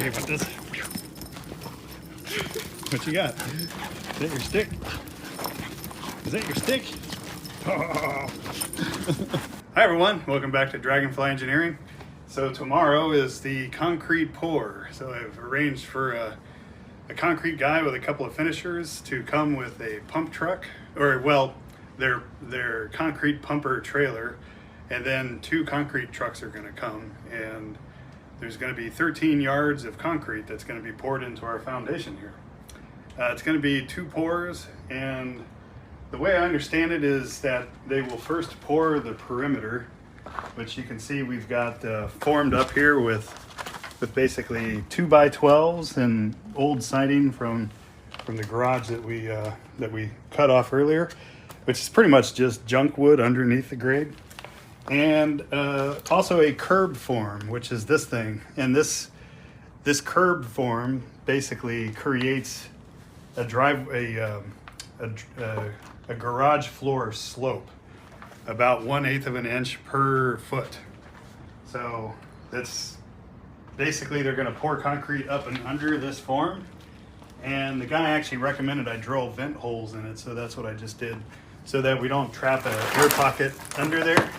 Okay, what this? What you got? Is that your stick? Is that your stick? Oh. Hi everyone, welcome back to Dragonfly Engineering. So tomorrow is the concrete pour. So I've arranged for a concrete guy with a couple of finishers to come with a pump truck, or well, their concrete pumper trailer, and then 2 concrete trucks are going to come, and there's going to be 13 yards of concrete that's going to be poured into our foundation here. It's going to be 2 pours, and the way I understand it is that they will first pour the perimeter, which you can see we've got formed up here with basically 2x12s and old siding from the garage that we cut off earlier, which is pretty much just junk wood underneath the grade, and also a curb form, which is this thing. And this curb form basically creates a garage floor slope about 1/8 of an inch per foot. So that's basically, they're going to pour concrete up and under this form, and the guy actually recommended I drill vent holes in it, so that's what I just did, so that we don't trap an air pocket under there.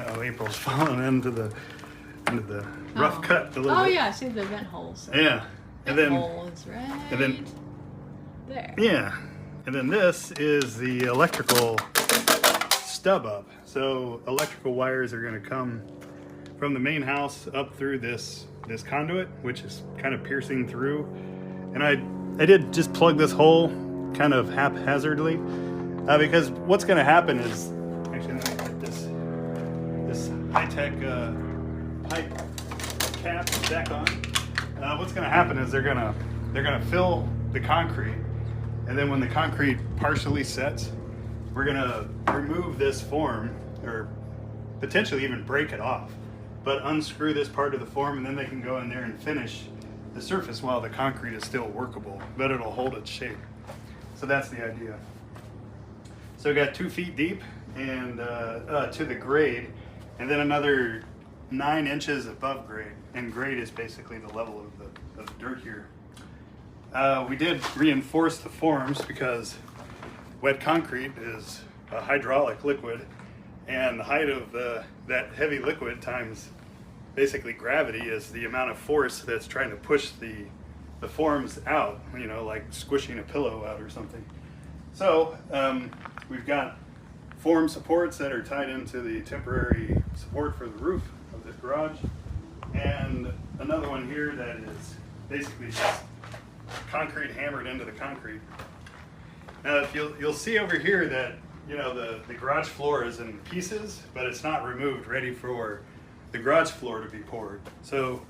Oh, April's falling into the rough cut a little bit. Oh yeah, I see the vent holes. Yeah, and then holes right and then there. Yeah, and then this is the electrical stub up. So electrical wires are going to come from the main house up through this conduit, which is kind of piercing through. And I did just plug this hole kind of haphazardly because what's going to happen is, actually let me put this high-tech pipe cap back on. What's going to happen is they're going to fill the concrete, and then when the concrete partially sets, we're going to remove this form, or potentially even break it off, but unscrew this part of the form, and then they can go in there and finish the surface while the concrete is still workable, but it'll hold its shape. So that's the idea. So we got 2 feet deep and to the grade, and then another 9 inches above grade, and grade is basically the level of the dirt here. We did reinforce the forms because wet concrete is a hydraulic liquid, and the height of that heavy liquid times basically gravity is the amount of force that's trying to push the forms out, you know, like squishing a pillow out or something. So we've got form supports that are tied into the temporary support for the roof of this garage, and another one here that is basically just concrete hammered into the concrete. Now, if you'll see over here that, you know, the garage floor is in pieces, but it's not removed, ready for the garage floor to be poured. So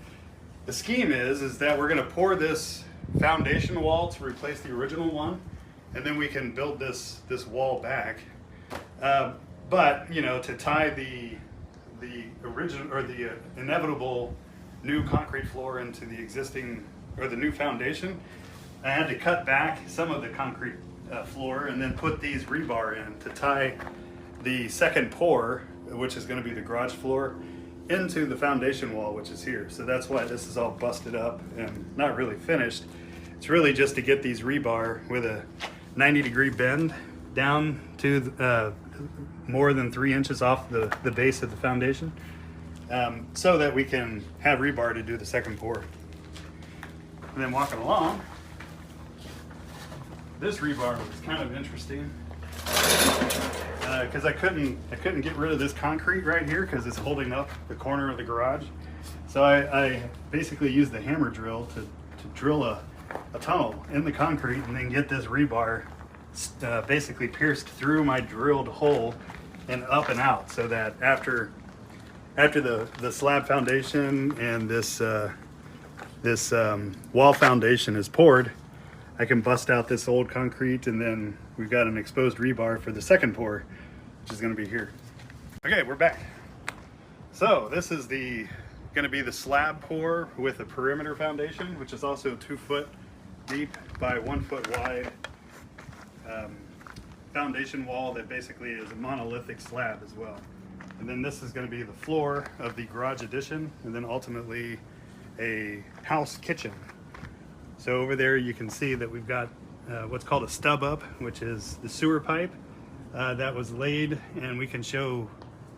the scheme is that we're going to pour this foundation wall to replace the original one, and then we can build this wall back. But you know, to tie the original, or the inevitable new concrete floor into the existing, or the new foundation, I had to cut back some of the concrete floor and then put these rebar in to tie the second pour, which is going to be the garage floor, into the foundation wall, which is here. So that's why this is all busted up and not really finished. It's really just to get these rebar with a 90-degree bend down to more than 3 inches off the base of the foundation, so that we can have rebar to do the second pour. And then walking along, this rebar was kind of interesting because I couldn't get rid of this concrete right here because it's holding up the corner of the garage. So I basically used the hammer drill to drill a tunnel in the concrete, and then get this rebar basically pierced through my drilled hole and up and out, so that after the slab foundation and this wall foundation is poured, I can bust out this old concrete, and then we've got an exposed rebar for the second pour, which is going to be here. Okay, we're back. So this is going to be the slab pour with a perimeter foundation, which is also 2 foot deep by 1 foot wide foundation wall that basically is a monolithic slab as well. And then this is going to be the floor of the garage addition, and then ultimately a house kitchen. So over there you can see that we've got what's called a stub up, which is the sewer pipe that was laid, and we can show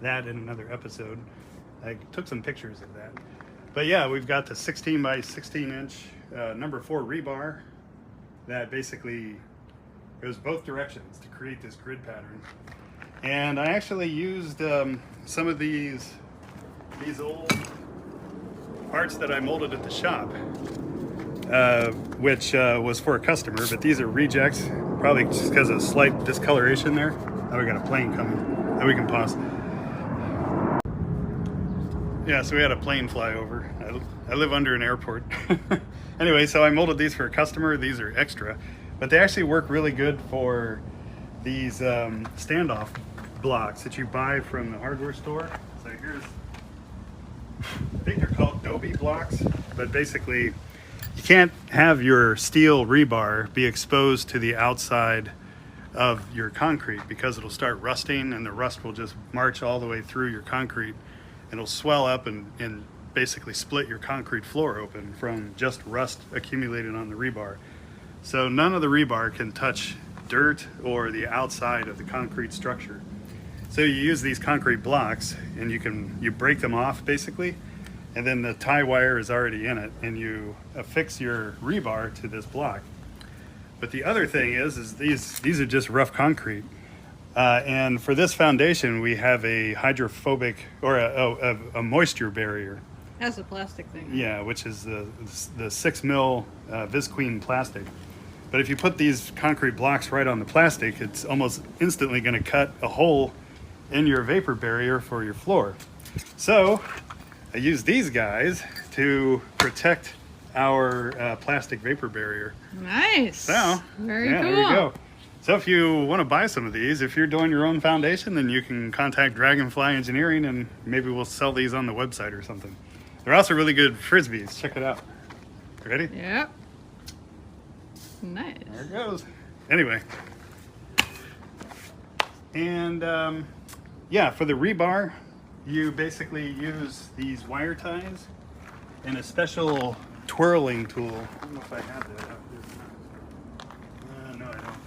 that in another episode. I took some pictures of that. But yeah, we've got the 16 by 16 inch number 4 rebar that basically goes both directions to create this grid pattern. And I actually used some of these old parts that I molded at the shop, which was for a customer, but these are rejects, probably just because of slight discoloration there. Now we got a plane coming that we can pause. Yeah, so we had a plane fly over. I live under an airport. Anyway, so I molded these for a customer. These are extra, but they actually work really good for these standoff blocks that you buy from the hardware store. So here's, I think they're called Dobie blocks, but basically you can't have your steel rebar be exposed to the outside of your concrete because it'll start rusting, and the rust will just march all the way through your concrete. It'll swell up and basically split your concrete floor open from just rust accumulated on the rebar. So none of the rebar can touch dirt or the outside of the concrete structure. So you use these concrete blocks, and you break them off basically, and then the tie wire is already in it, and you affix your rebar to this block. But the other thing is these are just rough concrete. And for this foundation, we have a hydrophobic, or a moisture barrier. That's a plastic thing. Yeah, which is the 6 mil visqueen plastic. But if you put these concrete blocks right on the plastic, it's almost instantly going to cut a hole in your vapor barrier for your floor. So I use these guys to protect our plastic vapor barrier. Nice. So very yeah, cool. there you go. So if you want to buy some of these, if you're doing your own foundation, then you can contact Dragonfly Engineering, and maybe we'll sell these on the website or something. They're also really good frisbees. Check it out. Ready? Yep. Nice. There it goes. Anyway. And yeah, for the rebar, you basically use these wire ties and a special twirling tool. I don't know if I have that out here. No, I don't.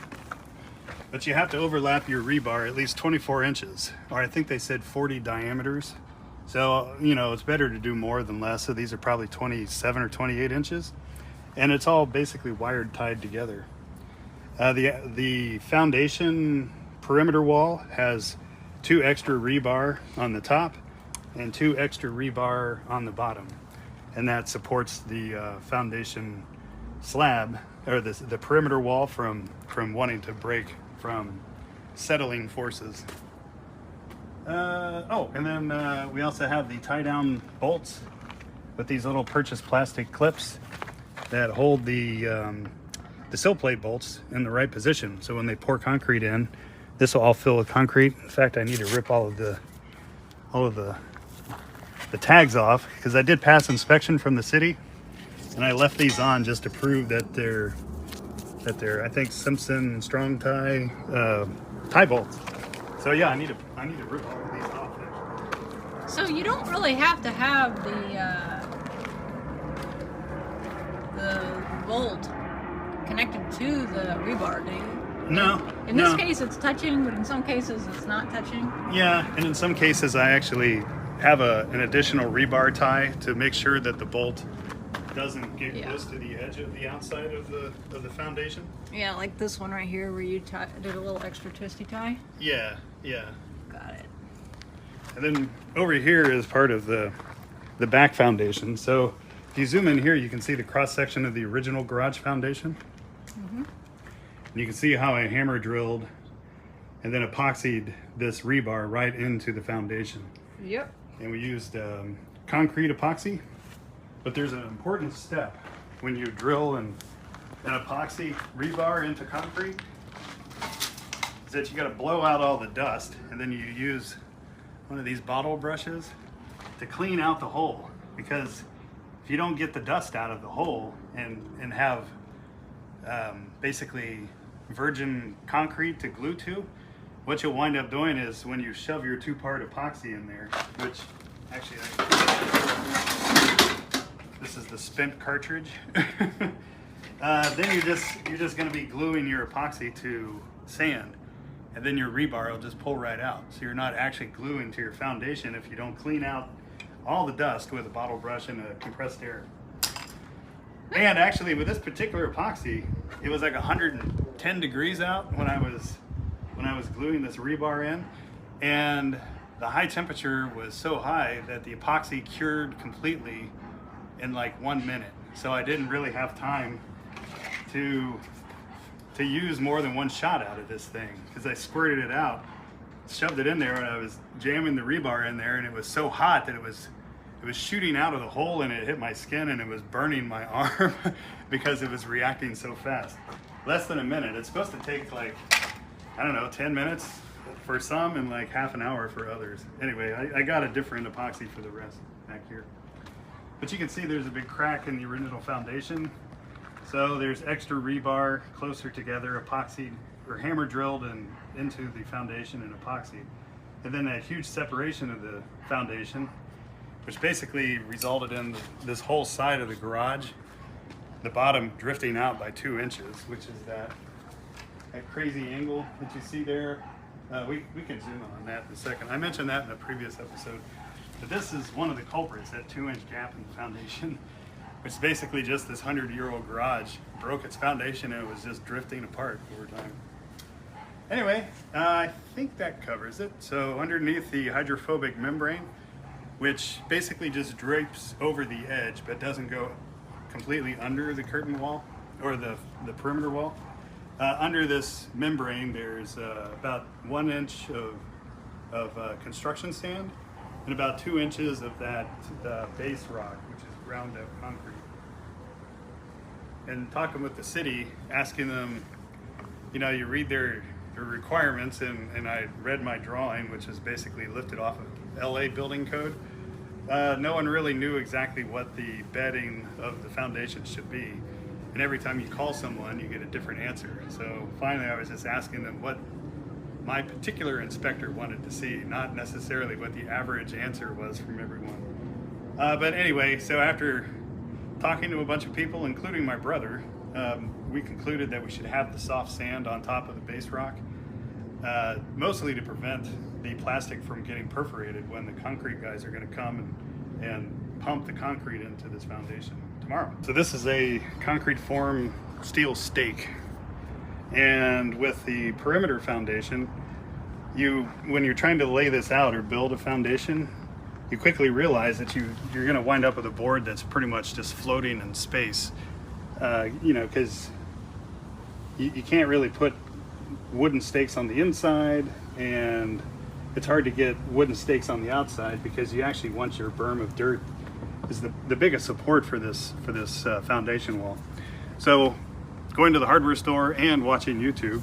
But you have to overlap your rebar at least 24 inches, or I think they said 40 diameters. So, you know, it's better to do more than less. So these are probably 27 or 28 inches. And it's all basically wired tied together. The foundation perimeter wall has 2 extra rebar on the top and 2 extra rebar on the bottom. And that supports the foundation slab, or the perimeter wall from wanting to break from settling forces. And then we also have the tie down bolts with these little purchased plastic clips that hold the sill plate bolts in the right position. So when they pour concrete in, this will all fill with concrete. In fact, I need to rip all of the tags off, because I did pass inspection from the city, and I left these on just to prove that they're I think Simpson strong tie bolts. So yeah, I need to rip all of these off there. So you don't really have to have the bolt connected to the rebar, do you? No. In this case, it's touching, but in some cases, it's not touching. Yeah, and in some cases, I actually have an additional rebar tie to make sure that the bolt doesn't get close to the edge of the outside of the foundation. Yeah, like this one right here, where you did a little extra twisty tie. Yeah. Got it. And then over here is part of the back foundation. So if you zoom in here, you can see the cross section of the original garage foundation. Mm-hmm. And you can see how I hammer drilled and then epoxied this rebar right into the foundation. Yep. And we used concrete epoxy. But there's an important step when you drill an epoxy rebar into concrete, is that you got to blow out all the dust, and then you use one of these bottle brushes to clean out the hole. Because if you don't get the dust out of the hole and have basically virgin concrete to glue to, what you'll wind up doing is when you shove your 2-part epoxy in there, which actually This is the spent cartridge. Then you're just going to be gluing your epoxy to sand, and then your rebar will just pull right out. So you're not actually gluing to your foundation if you don't clean out all the dust with a bottle brush and a compressed air. And actually, with this particular epoxy, it was like 110 degrees out when I was gluing this rebar in, and the high temperature was so high that the epoxy cured completely in like 1 minute. So I didn't really have time to use more than one shot out of this thing, because I squirted it out, shoved it in there, and I was jamming the rebar in there, and it was so hot that it was shooting out of the hole, and it hit my skin, and it was burning my arm because it was reacting so fast. Less than a minute. It's supposed to take like, I don't know, 10 minutes for some and like half an hour for others. Anyway, I got a different epoxy for the rest back here. But you can see there's a big crack in the original foundation. So there's extra rebar closer together, epoxy or hammer drilled into the foundation and epoxy. And then a huge separation of the foundation, which basically resulted in this whole side of the garage, the bottom drifting out by 2 inches, which is that crazy angle that you see there. We can zoom on that in a second. I mentioned that in a previous episode. But this is one of the culprits, that 2-inch gap in the foundation, which is basically just this 100-year-old garage broke its foundation and it was just drifting apart over time. Anyway, I think that covers it. So underneath the hydrophobic membrane, which basically just drapes over the edge but doesn't go completely under the curtain wall or the perimeter wall. Under this membrane, there's about 1 inch of construction sand and about 2 inches of that base rock, which is ground up concrete. And talking with the city, asking them, you know, you read their requirements, and I read my drawing, which is basically lifted off of LA building code. No one really knew exactly what the bedding of the foundation should be. And every time you call someone, you get a different answer. So finally, I was just asking them what my particular inspector wanted to see, not necessarily what the average answer was from everyone. But anyway, so after talking to a bunch of people, including my brother, we concluded that we should have the soft sand on top of the base rock, mostly to prevent the plastic from getting perforated when the concrete guys are going to come and pump the concrete into this foundation tomorrow. So this is a concrete form steel stake, and with the perimeter foundation, when you're trying to lay this out or build a foundation, you quickly realize that you're going to wind up with a board that's pretty much just floating in space, because you can't really put wooden stakes on the inside, and it's hard to get wooden stakes on the outside because you actually want your berm of dirt is the biggest support for this foundation wall. So going to the hardware store and watching YouTube,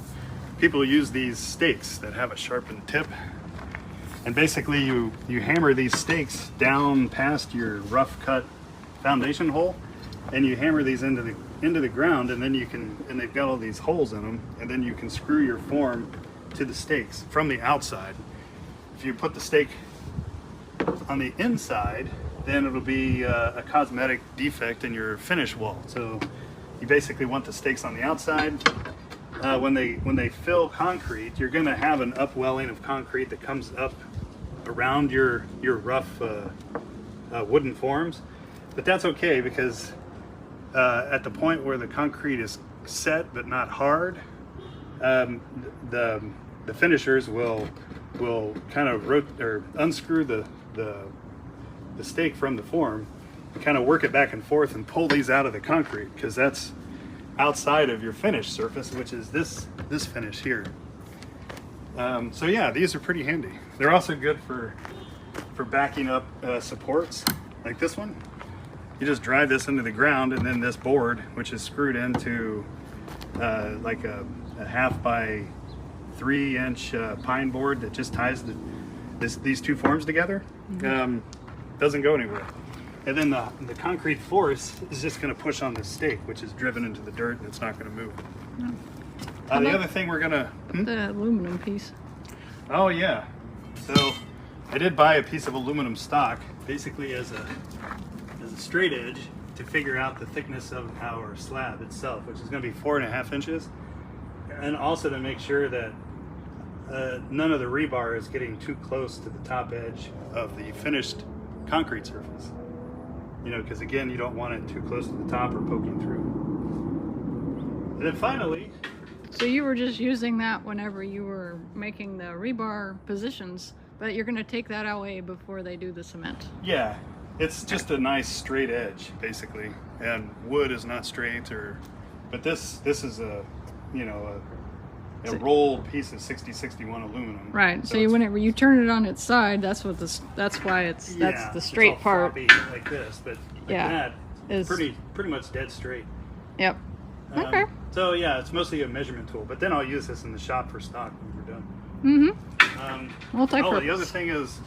people use these stakes that have a sharpened tip, and basically you hammer these stakes down past your rough cut foundation hole, and you hammer these into the ground, and then and they've got all these holes in them, and then you can screw your form to the stakes from the outside. If you put the stake on the inside, then it'll be a cosmetic defect in your finish wall. So you basically want the stakes on the outside. When they fill concrete, you're going to have an upwelling of concrete that comes up around your rough wooden forms, but that's okay, because at the point where the concrete is set but not hard, the finishers will kind of unscrew the stake from the form and kind of work it back and forth and pull these out of the concrete, because that's outside of your finished surface, which is this finish here. So yeah, these are pretty handy. They're also good for backing up supports like this one. You just drive this into the ground, and then this board, which is screwed into like a 1/2 by 3 inch pine board that just ties these two forms together, doesn't go anywhere. And then the concrete force is just going to push on this stake, which is driven into the dirt, and it's not going to move. The other thing we're going to... The aluminum piece. Oh yeah. So I did buy a piece of aluminum stock, basically as a straight edge, to figure out the thickness of our slab itself, which is going to be 4.5 inches, and also to make sure that none of the rebar is getting too close to the top edge of the finished concrete surface. You know, because again, you don't want it too close to the top or poking through. And then finally, So you were just using that whenever you were making the rebar positions, but you're going to take that away before they do the cement. yeah, it's just a nice straight edge basically, and wood is not straight, but this is a, you know, a rolled piece of 6061 aluminum. Right. So whenever you turn it on its side, that's what that's why that's the straight it's all part. floppy like this, but like Yeah, that is pretty much dead straight. Yep. Okay. So yeah, it's mostly a measurement tool, but then I'll use this in the shop for stock when we're done. Multi-purpose. The other thing is,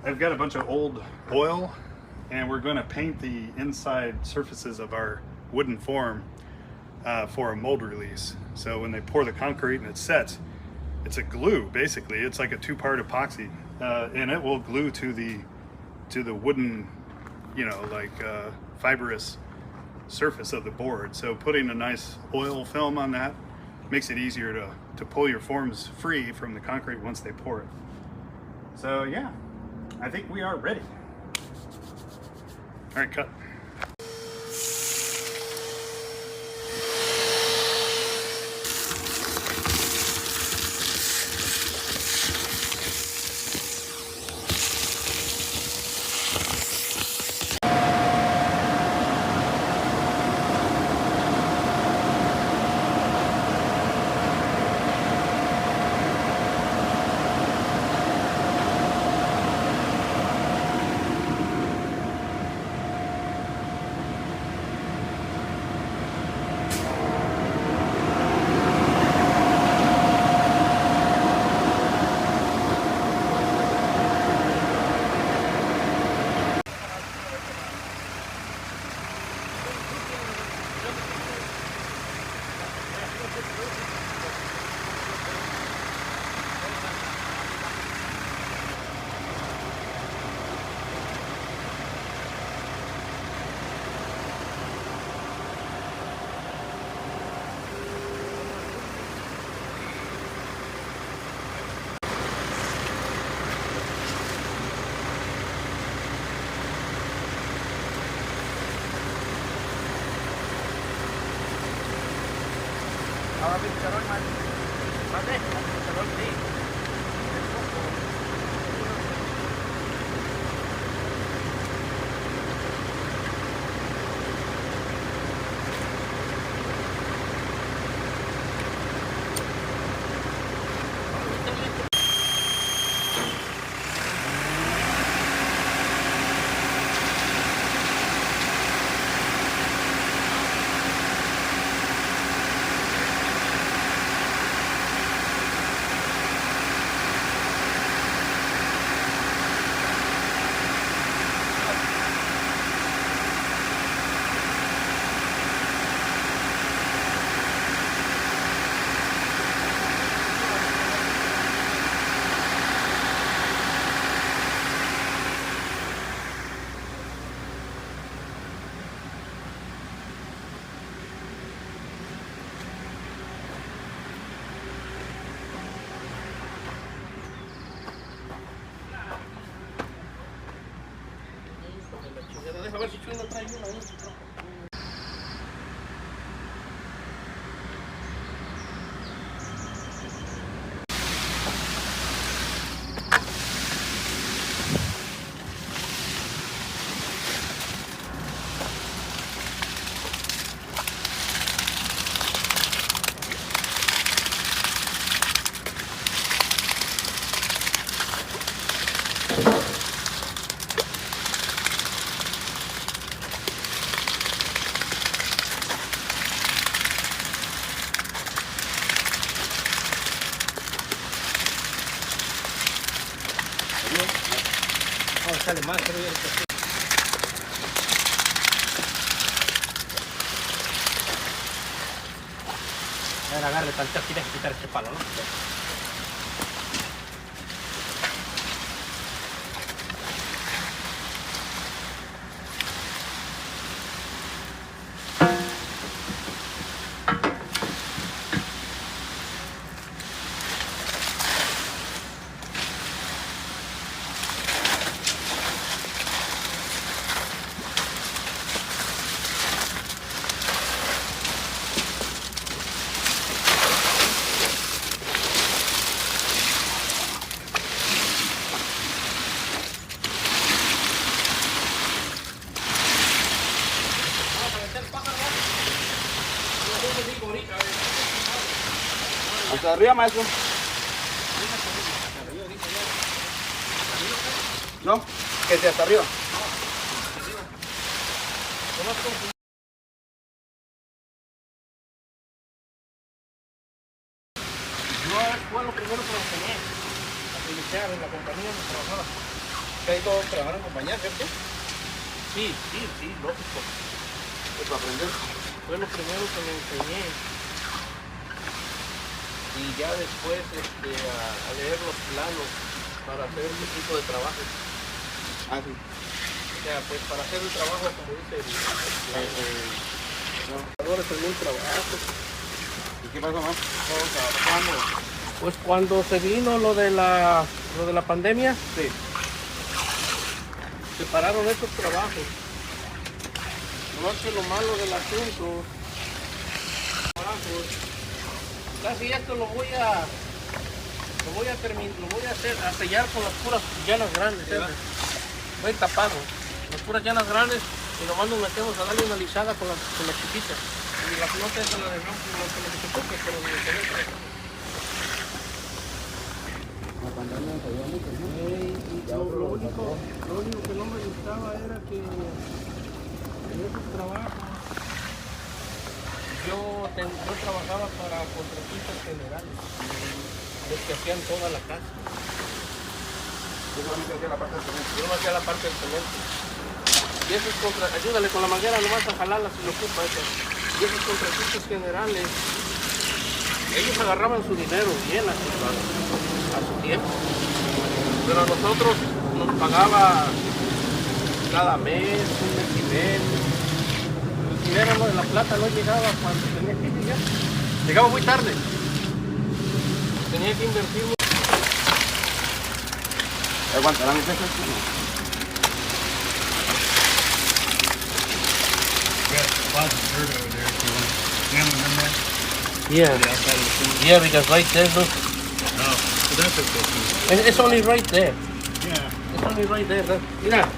I've got a bunch of old oil, and we're going to paint the inside surfaces of our wooden form for a mold release. So when they pour the concrete and it sets, it's a glue basically. It's like a 2-part epoxy, and it will glue to the wooden, you know, like fibrous surface of the board. So putting a nice oil film on that makes it easier to pull your forms free from the concrete once they pour it. So yeah, I think we are ready. All right, cut. A ver si Chuy no trae una. No, sale más, pero ya está. A ver, agarre tantito aquí, deja quitar este palo, ¿no? ¿Hasta arriba, maestro? No, que sea hasta arriba. Yo fue lo primero que lo enseñé a utilizar en la compañía donde trabajaba. Que ahí todos trabajaron en compañía, ¿cierto? Sí, lógico. Pues para aprender. Fue lo primero que me enseñé. Y ya después a leer los planos para hacer ese tipo de trabajo. Ah, sí. O sea, pues para hacer el trabajo, como dice el trabajador, es el trabajo. ¿Y qué pasó más? ¿Cuándo? Pues cuando se vino lo de la pandemia, Sí. se pararon estos trabajos. No es que lo malo del asunto, trabajos, casi esto lo voy a hacer, a sellar con las puras llanas grandes, voy tapado, las puras llanas grandes y nomás nos metemos a darle una lisada con las chiquitas. Y las notas se las dejamos con las que nos toque, pero no se ve. La pandemia nos ayudó mucho, ¿no? Lo único que no me gustaba era que en esos trabajos yo trabajaba para contratistas generales, los que hacían toda la casa. Yo solamente hacía la parte del cemento. Yo no hacía la parte del cemento. Y esos ayúdale con la manguera nomás a jalarla si lo ocupa eso. Y esos contratistas generales, ellos agarraban su dinero bien a su tiempo. Pero a nosotros nos pagaba cada mes, un mes y medio. El dinero de la plata no llegaba cuando tenía que llegar. Llegaba muy tarde. Tenía que invertir. ¿Aguantarán ustedes? We got lots of dirt over there if you want to handle them there. Yeah. The outside of the corner. Yeah, because right there, look. Oh, so that's okay too. And it's only right there. Yeah. It's only right there. Yeah.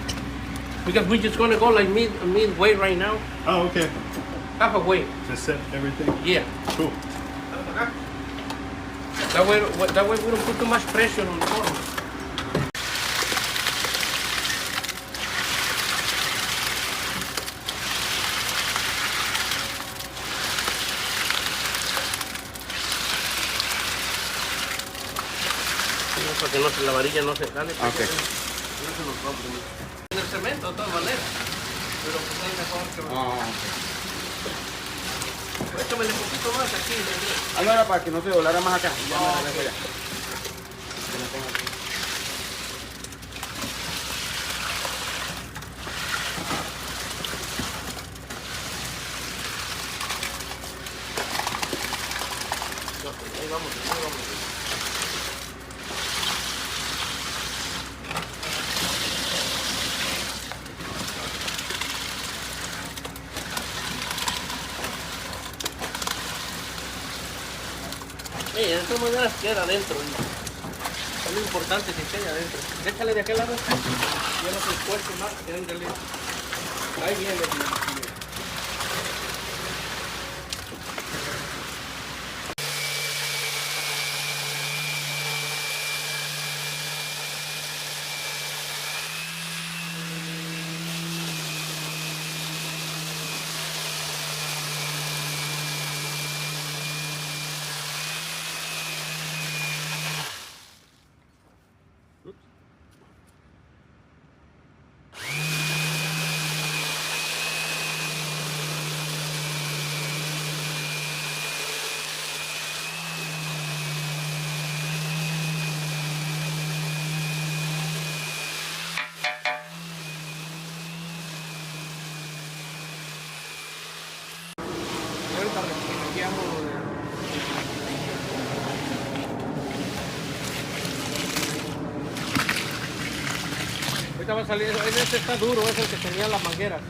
Because we're just gonna go like midway right now. Oh, okay. Halfway. Just set everything. Yeah. Cool. That way we don't put too much pressure on the corner. Para que la varilla no se jale. Ok. No se nos rompe. En el cemento, de todas maneras. Pero pues es mejor que... Échamele un poquito más aquí. Ah, no era para que no se doblara más acá. Ya me la dejo ya. Ahí vamos, ahí vamos. De todas maneras queda adentro. Es lo importante que quede adentro. Échale de aquel lado. Ya no se esfuerce más. Ándale. Ahí viene. Ahorita refugiamos lo de... Ahorita va a salir, este está duro, es el que tenía las mangueras.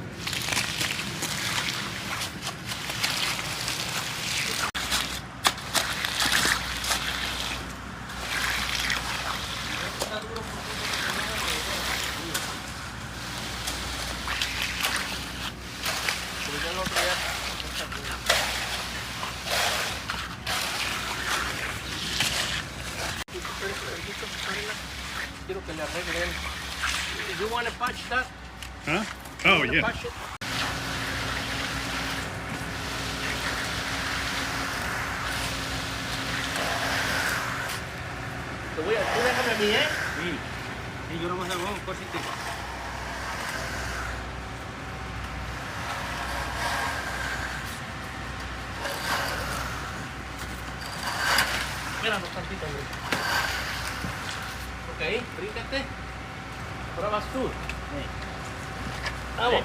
Pero ya el otro ya está bien. Did you want to patch that? Huh? Oh, Wanna yeah. patch it? Tú déjame a mí, ¿eh? Sí. Sí, yo nomás hago un cosito. Espérame tantito, hombre. Ok, bríncate. Ahora vas tú. Vamos.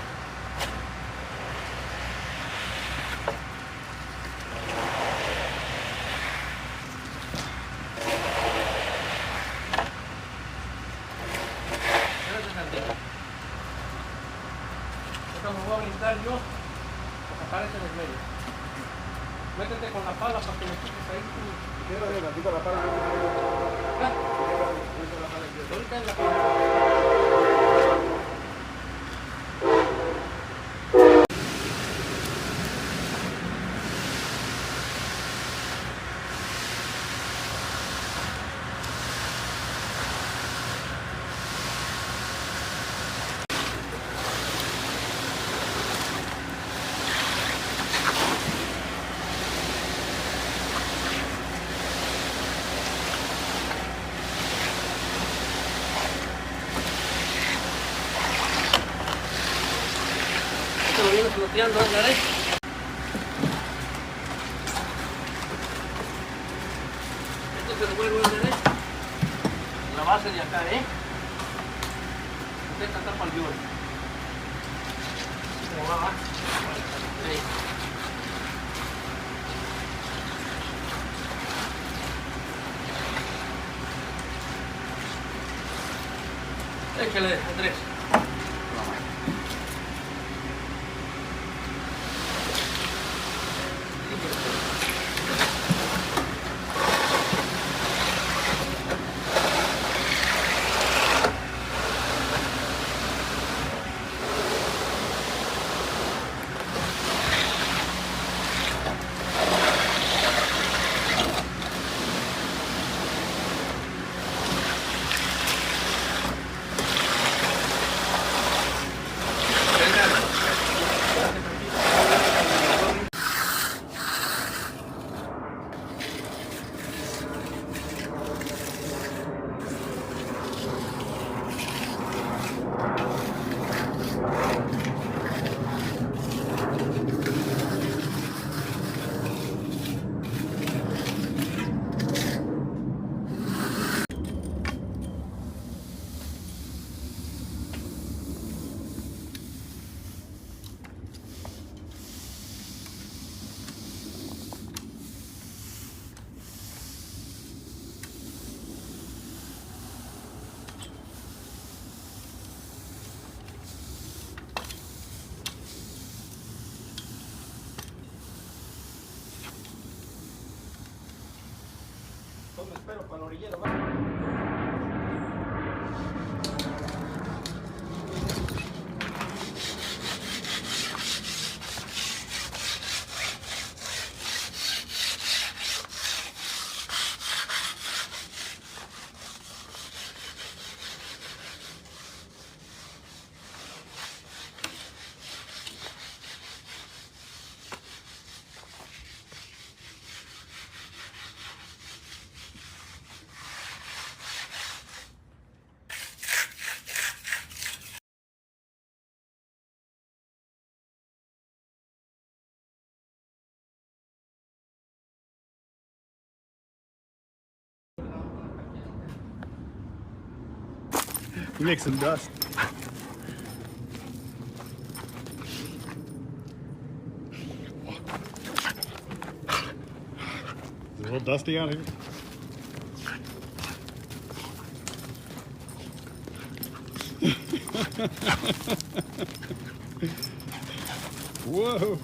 Espérate tantito. Ahorita me voy a brincar yo para sacar ese del medio. Métete con la pala para que le quites ahí tú. ¿Ah? Ahorita en la pala. Esto lo vienes floteando, ¿eh? Esto se lo vuelve a ver, la base de acá, ¿eh? Esta tapa el viol. ¿Cómo va? Sí. Échale, Andrés. ¿Dónde espero para el orillero? Va. You make some dust. Is it a little dusty out here? Whoa.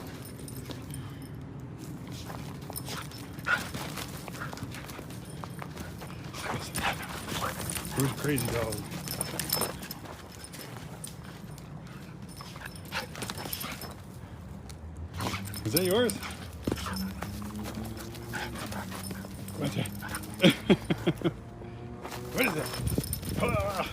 Who's crazy dog? Is that yours? What's that? What is it? Ah.